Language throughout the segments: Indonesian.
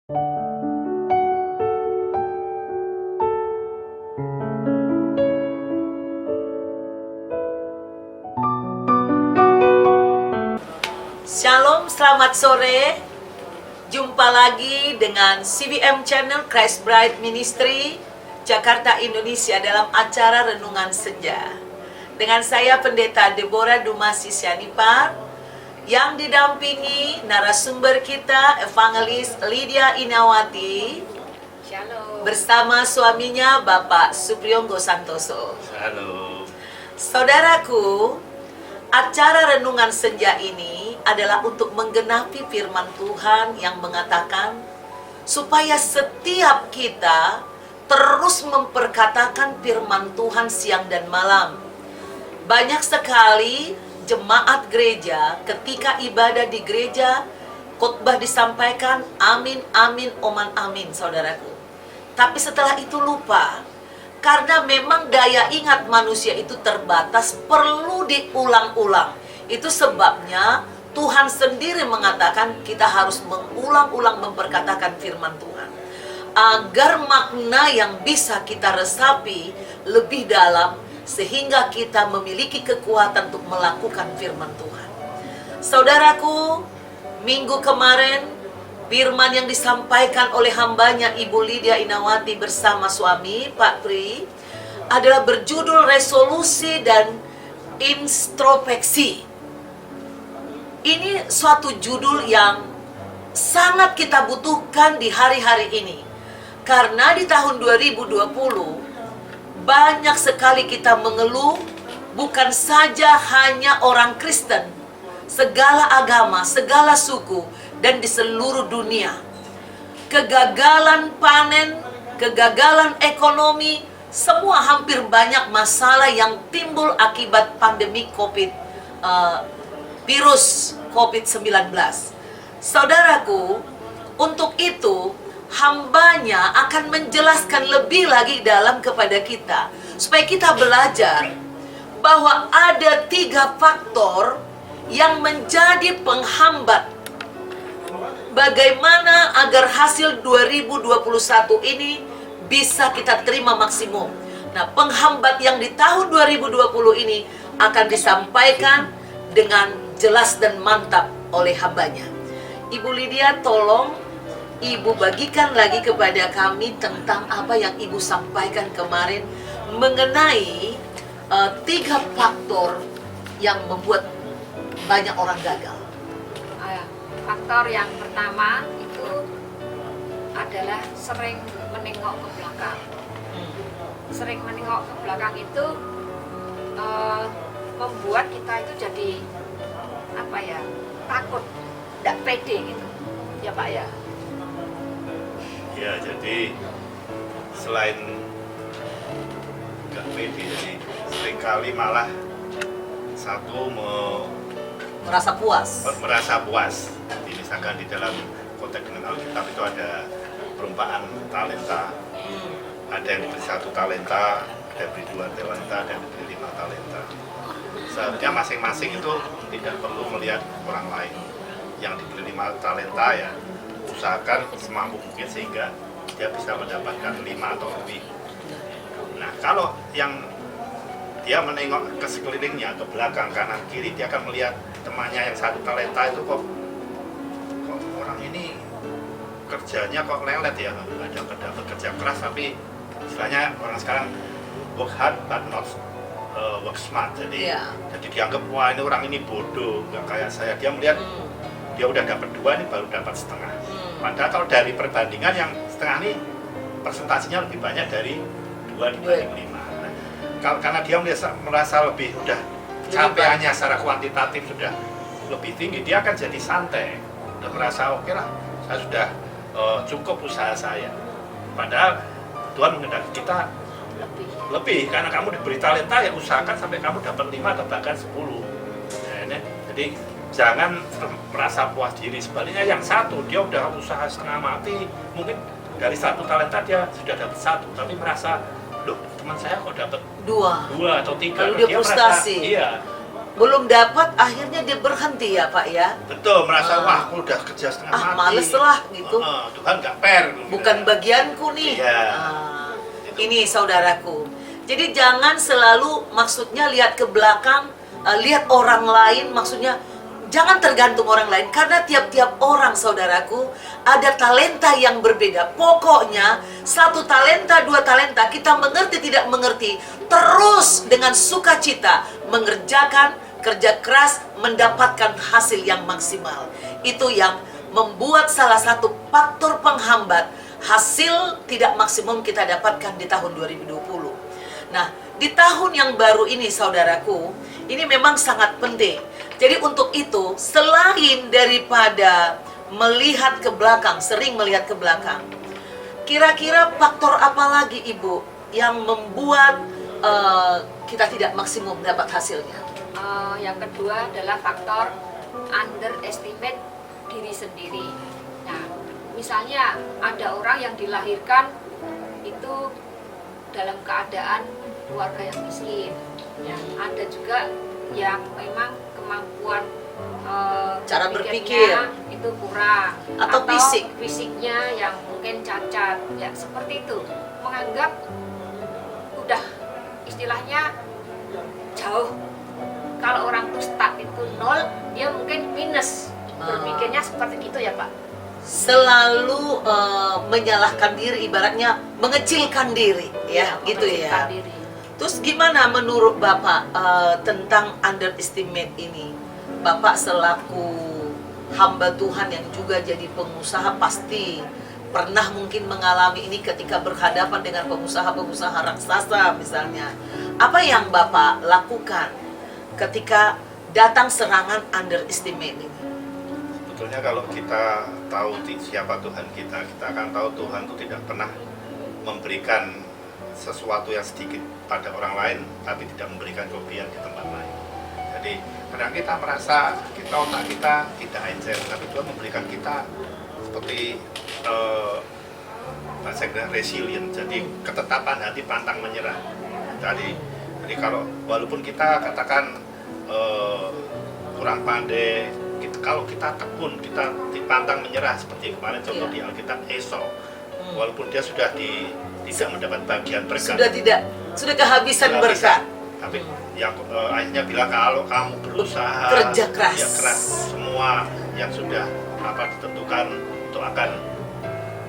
Shalom, selamat sore. Jumpa lagi dengan CBM Channel Christ Bride Ministry Jakarta, Indonesia dalam acara Renungan Senja. Dengan saya Pendeta Deborah Dumasi Sianipar yang didampingi narasumber kita Evangelis Lydia Inawati. Shalom. Bersama suaminya Bapak Supriyonggo Santoso. Halo. Saudaraku, acara Renungan Senja ini adalah untuk menggenapi firman Tuhan yang mengatakan supaya setiap kita terus memperkatakan firman Tuhan siang dan malam. Banyak sekali jemaat gereja ketika ibadah di gereja, khotbah disampaikan, amin, amin, oman, amin, saudaraku. Tapi setelah itu lupa. Karena memang daya ingat manusia itu terbatas, perlu diulang-ulang. Itu sebabnya Tuhan sendiri mengatakan kita harus mengulang-ulang memperkatakan firman Tuhan. Agar makna yang bisa kita resapi lebih dalam, sehingga kita memiliki kekuatan untuk melakukan firman Tuhan. Saudaraku, minggu kemarin, firman yang disampaikan oleh hambanya Ibu Lydia Inawati bersama suami Pak Pri adalah berjudul resolusi dan introspeksi. Ini suatu judul yang sangat kita butuhkan di hari-hari ini. Karena di tahun 2020 banyak sekali kita mengeluh, bukan saja hanya orang Kristen, segala agama, segala suku, dan di seluruh dunia. Kegagalan panen, kegagalan ekonomi, semua hampir banyak masalah yang timbul akibat pandemi virus COVID-19. Saudaraku, untuk itu hambanya akan menjelaskan lebih lagi dalam kepada kita, supaya kita belajar bahwa ada 3 faktor yang menjadi penghambat bagaimana agar hasil 2021 ini bisa kita terima maksimum. Nah, penghambat yang di tahun 2020 ini akan disampaikan dengan jelas dan mantap oleh hambanya. Ibu Lydia, tolong Ibu bagikan lagi kepada kami tentang apa yang Ibu sampaikan kemarin mengenai 3 faktor yang membuat banyak orang gagal. Faktor yang pertama itu adalah sering menengok ke belakang. Sering menengok ke belakang itu membuat kita itu jadi takut, tidak pede gitu, ya Pak ya. Ya, jadi selain nggak pede, jadi seringkali malah Merasa puas. Jadi misalkan di dalam konteks dengan Alkitab itu ada perumpamaan talenta. Ada yang diberi 1 talenta, ada yang diberi 2 talenta, dan diberi 5 talenta. Seharusnya masing-masing itu tidak perlu melihat orang lain. Yang diberi 5 talenta ya usahakan semampu mungkin sehingga dia bisa mendapatkan 5 atau lebih. Nah, kalau yang dia menengok ke sekelilingnya, ke belakang, kanan, kiri, dia akan melihat temannya yang 1 talenta itu kok orang ini kerjanya kok lelet ya, ada kerja keras tapi istilahnya orang sekarang work hard but not work smart. Jadi dianggap wah ini orang ini bodoh, nggak kayak saya. Dia melihat dia udah dapat 2, ini baru dapat setengah. Padahal kalau dari perbandingan yang setengah ini presentasinya lebih banyak dari 2 dibanding 5. Karena dia merasa lebih udah capaiannya secara kuantitatif sudah lebih tinggi, dia akan jadi santai, udah merasa oke lah, saya sudah cukup usaha saya. Padahal Tuhan menghendaki kita lebih, karena kamu diberi talenta ya usahakan sampai kamu dapat 5 atau bahkan 10. Nah, jadi jangan merasa puas diri. Sebaliknya yang 1 dia udah usaha setengah mati, mungkin dari 1 talenta dia sudah dapat 1, tapi merasa loh teman saya kok dapat 2 atau 3. Lalu dia frustasi. Merasa, iya, belum dapat, akhirnya dia berhenti ya Pak ya. Betul, merasa Ah. wah aku udah kerja setengah mati. Males lah gitu. Tuhan nggak fair. Bukan bagianku nih. Iya. Ini saudaraku. Jadi jangan selalu maksudnya lihat ke belakang, lihat orang lain, maksudnya jangan tergantung orang lain, karena tiap-tiap orang saudaraku ada talenta yang berbeda. Pokoknya 1 talenta, 2 talenta, kita mengerti tidak mengerti, terus dengan sukacita mengerjakan, kerja keras, mendapatkan hasil yang maksimal. Itu yang membuat salah satu faktor penghambat hasil tidak maksimum kita dapatkan di tahun 2020. Nah, di tahun yang baru ini saudaraku, ini memang sangat penting. Jadi untuk itu, selain daripada melihat ke belakang, sering melihat ke belakang, kira-kira faktor apa lagi Ibu yang membuat kita tidak maksimum dapat hasilnya? Yang kedua adalah faktor underestimate diri sendiri. Nah, misalnya ada orang yang dilahirkan itu dalam keadaan keluarga yang miskin. Ya, ada juga yang memang kemampuan Cara berpikirnya berpikir itu kurang, atau fisik. fisiknya yang mungkin cacat, ya seperti itu, menganggap udah istilahnya jauh. Kalau orang tuh start itu 0, dia mungkin minus, berpikirnya seperti itu ya Pak. Selalu menyalahkan diri, ibaratnya mengecilkan diri ya, gitu mengecilkan ya. diri. Terus gimana menurut Bapak tentang underestimate ini? Bapak selaku hamba Tuhan yang juga jadi pengusaha pasti pernah mungkin mengalami ini ketika berhadapan dengan pengusaha-pengusaha raksasa misalnya. Apa yang Bapak lakukan ketika datang serangan underestimate ini? Sebetulnya kalau kita tahu siapa Tuhan kita akan tahu Tuhan itu tidak pernah memberikan sesuatu yang sedikit pada orang lain, tapi tidak memberikan kelebihan di tempat lain. Jadi kadang kita merasa otak kita tidak encer, tapi Tuhan memberikan kita seperti bahasa Inggris resilient, jadi ketetapan hati, pantang menyerah. Jadi kalau walaupun kita katakan kurang pandai, kalau kita tekun, kita pantang menyerah seperti kemarin contoh di Alkitab Esau, walaupun dia sudah tidak mendapat bagian berkat, sudah kehabisan berkat, tapi yang akhirnya bilang kalau kamu berusaha kerja keras, semua yang sudah ditentukan untuk akan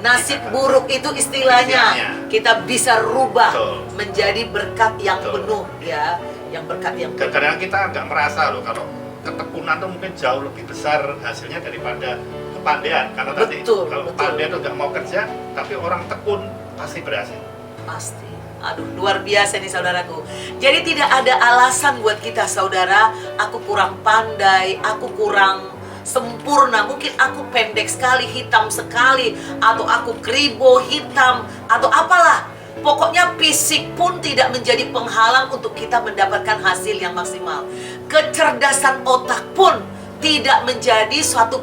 nasib buruk itu istilahnya kita bisa rubah menjadi berkat yang penuh ya, yang berkat yang penuh. Kadang kita nggak merasa loh kalau ketekunan itu mungkin jauh lebih besar hasilnya daripada kepandaian, karena tadi kalau pandai itu nggak mau kerja, tapi orang tekun pasti berhasil. Pasti. Aduh, luar biasa nih saudaraku. Jadi tidak ada alasan buat kita saudara, aku kurang pandai, aku kurang sempurna, mungkin aku pendek sekali, hitam sekali, atau aku kribo, hitam, atau apalah. Pokoknya fisik pun tidak menjadi penghalang untuk kita mendapatkan hasil yang maksimal. Kecerdasan otak pun tidak menjadi suatu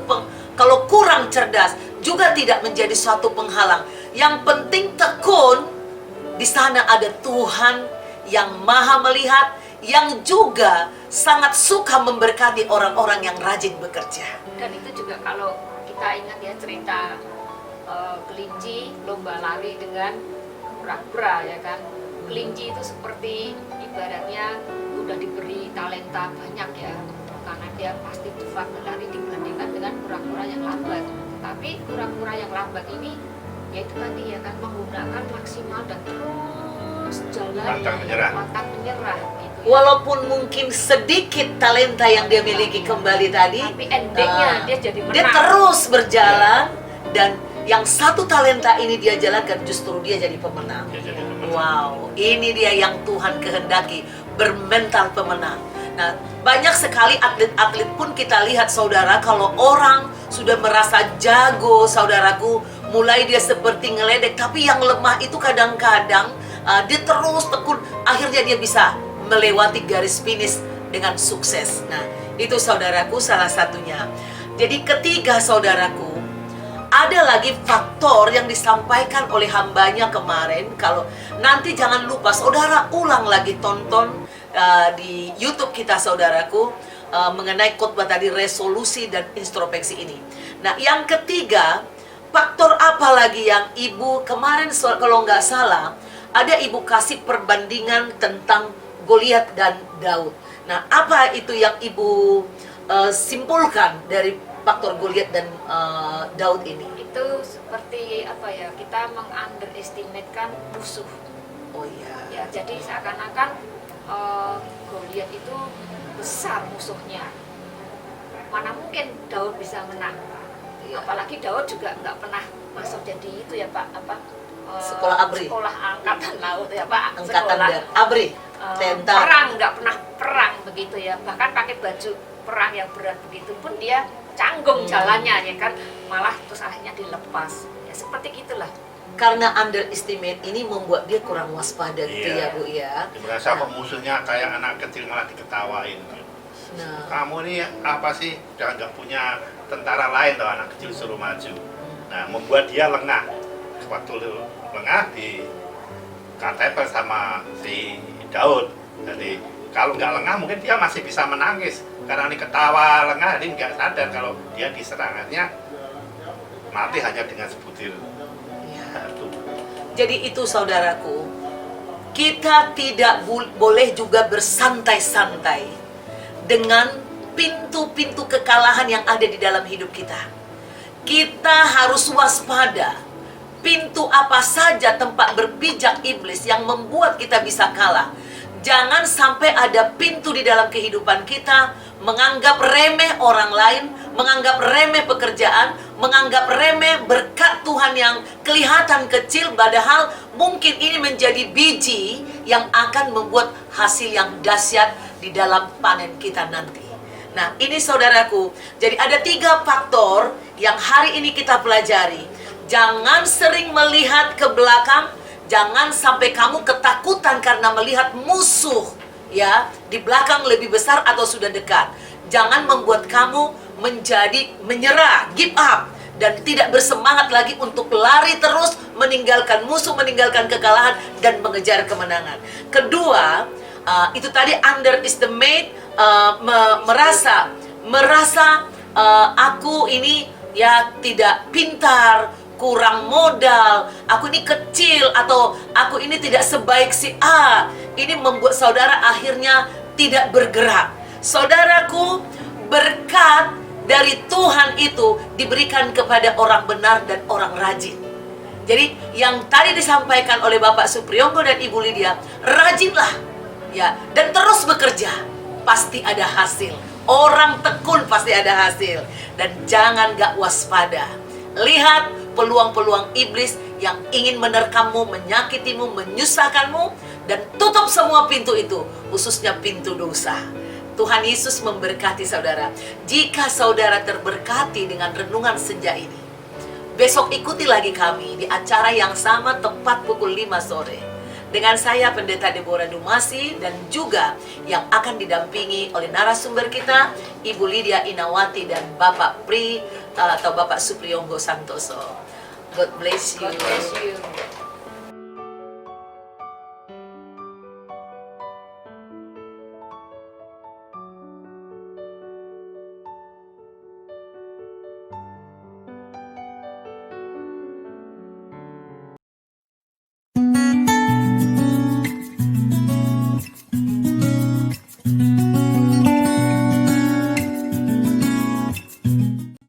kalau kurang cerdas juga tidak menjadi suatu penghalang. Yang penting tekun. Di sana ada Tuhan yang maha melihat, yang juga sangat suka memberkati orang-orang yang rajin bekerja. Dan itu juga kalau kita ingat ya cerita kelinci lomba lari dengan kura-kura ya kan. Kelinci itu seperti ibaratnya udah diberi talenta banyak ya, karena dia pasti cepat berlari dibandingkan dengan kura-kura yang lambat. Tapi kura-kura yang lambat ini yaitu tadi ya kan, menggunakan maksimal dan terus jalan pantang menyerah gitu ya. Walaupun mungkin sedikit talenta yang dia miliki kembali tadi, tapi endingnya dia jadi menang. Dia terus berjalan dan yang satu talenta ini dia jalankan, justru dia jadi pemenang. Wow, ini dia yang Tuhan kehendaki, bermental pemenang. Nah, banyak sekali atlet-atlet pun kita lihat saudara, kalau orang sudah merasa jago saudaraku, mulai dia seperti ngeledek, tapi yang lemah itu kadang-kadang dia terus tekun, akhirnya dia bisa melewati garis finish dengan sukses. Nah, itu saudaraku salah satunya. Jadi ketiga saudaraku, ada lagi faktor yang disampaikan oleh hambanya kemarin. Kalau nanti jangan lupa saudara ulang lagi tonton di YouTube kita saudaraku, mengenai khotbah tadi, resolusi dan introspeksi ini. Nah, yang ketiga, faktor apa lagi yang Ibu kemarin kalau nggak salah ada Ibu kasih perbandingan tentang Goliat dan Daud. Nah, apa itu yang Ibu simpulkan dari faktor Goliat dan Daud ini? Itu seperti apa ya, kita meng-underestimate-kan musuh. Oh iya. Ya, jadi seakan-akan Goliat itu besar musuhnya. Mana mungkin Daud bisa menang? Iya. Apalagi Daud juga nggak pernah masuk jadi itu ya Pak, Sekolah ABRI. Sekolah angkatan laut ya Pak. Angkatan Sekolah, Darat, ABRI, tentara. perang, nggak pernah perang begitu ya. Bahkan pakai baju perang yang berat begitu pun dia canggung jalannya ya kan, malah terus akhirnya dilepas. Ya seperti gitulah. Karena underestimate ini membuat dia kurang waspada gitu ya Iya. Bu ya. Dia merasa kok musuhnya kayak anak kecil malah diketawain. Nah, Kamu ini apa sih? Udah nggak punya tentara lain loh, anak kecil suruh maju. Nah, membuat dia lengah. Waktu lengah di katepel sama si Daud. Jadi kalau nggak lengah mungkin dia masih bisa menangis. Karena ini ketawa lengah, dia nggak sadar kalau dia diserangannya mati hanya dengan sebutir batu. jadi itu saudaraku, kita tidak boleh juga bersantai-santai dengan pintu-pintu kekalahan yang ada di dalam hidup kita. Kita harus waspada. Pintu apa saja tempat berpijak iblis yang membuat kita bisa kalah. Jangan sampai ada pintu di dalam kehidupan kita menganggap remeh orang lain, menganggap remeh pekerjaan, menganggap remeh berkat Tuhan yang kelihatan kecil, padahal mungkin ini menjadi biji yang akan membuat hasil yang dahsyat di dalam panen kita nanti. Nah, ini saudaraku, jadi ada 3 faktor yang hari ini kita pelajari. Jangan sering melihat ke belakang, jangan sampai kamu ketakutan karena melihat musuh ya di belakang lebih besar atau sudah dekat. Jangan membuat kamu menjadi menyerah, give up, dan tidak bersemangat lagi untuk lari terus meninggalkan musuh, meninggalkan kekalahan dan mengejar kemenangan. Kedua, itu tadi underestimate, merasa aku ini ya tidak pintar, kurang modal, aku ini kecil, atau aku ini tidak sebaik si A. Ini membuat saudara akhirnya tidak bergerak. Saudaraku, berkat dari Tuhan itu diberikan kepada orang benar dan orang rajin. Jadi yang tadi disampaikan oleh Bapak Supriyonggo dan Ibu Lydia, rajinlah ya, dan terus bekerja, pasti ada hasil. Orang tekun pasti ada hasil. Dan jangan gak waspada. Lihat peluang-peluang iblis yang ingin menerkammu, menyakitimu, menyusahkanmu, dan tutup semua pintu itu, khususnya pintu dosa. Tuhan Yesus memberkati saudara. Jika saudara terberkati dengan renungan senja ini, besok ikuti lagi kami di acara yang sama tepat pukul 5 sore. Dengan saya Pendeta Deborah Dumasi, dan juga yang akan didampingi oleh narasumber kita, Ibu Lydia Inawati dan Bapak Pri atau Bapak Supriyonggo Santoso. God bless you. God bless you.